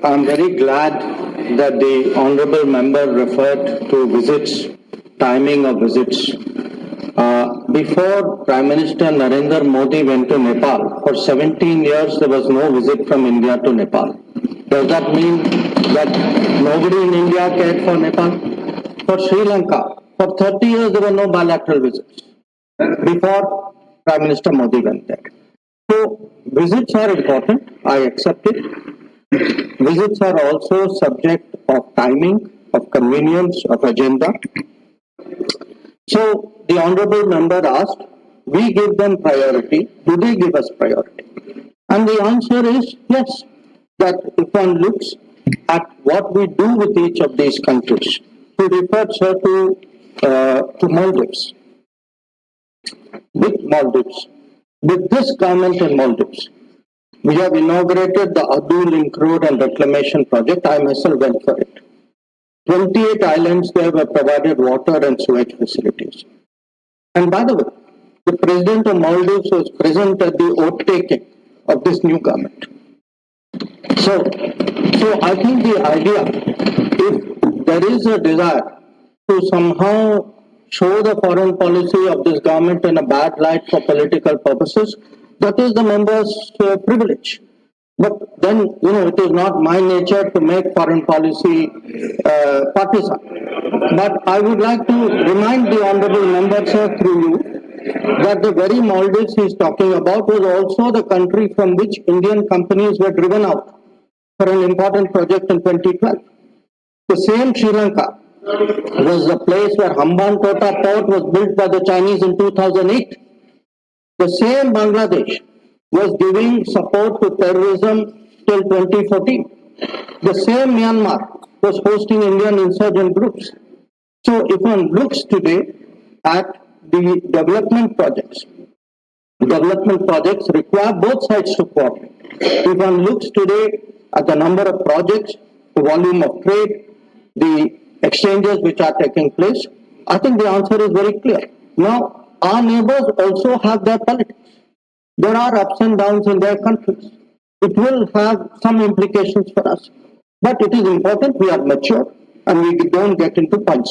I'm very glad that the honorable member referred to visits, timing of visits. Before Prime Minister Narendra Modi went to Nepal, for 17 years there was no visit from India to Nepal. Does that mean that nobody in India cared for Nepal? For Sri Lanka, for 30 years there were no bilateral visits before Prime Minister Modi went there. So visits are important, I accept it. Visits are also subject of timing, of convenience, of agenda. So the honorable member asked, we give them priority, do they give us priority? And the answer is yes, that if one looks at what we do with each of these countries, he referred her to Maldives. With this government in Maldives, we have inaugurated the Adu Link Road and Reclamation Project. I myself went for it. 28 islands there were provided water and sewage facilities. And by the way, the president of Maldives was present at the oath taking of this new government. So I think the idea, if there is a desire to somehow show the foreign policy of this government in a bad light for political purposes, that is the member's privilege. But then, it is not my nature to make foreign policy partisan. But I would like to remind the honorable member, sir, through you, that the very Maldives he is talking about was also the country from which Indian companies were driven out for an important project in 2012. The same Sri Lanka was the place where Hambantota port was built by the Chinese in 2008. The same Bangladesh was giving support to terrorism till 2014. The same Myanmar was hosting Indian insurgent groups. So if one looks today at the development projects require both sides to cooperate. If one looks today at the number of projects, the volume of trade, the exchanges which are taking place, I think the answer is very clear. Now, our neighbors also have their politics. There are ups and downs in their countries. It will have some implications for us. But it is important we are mature and we don't get into punch.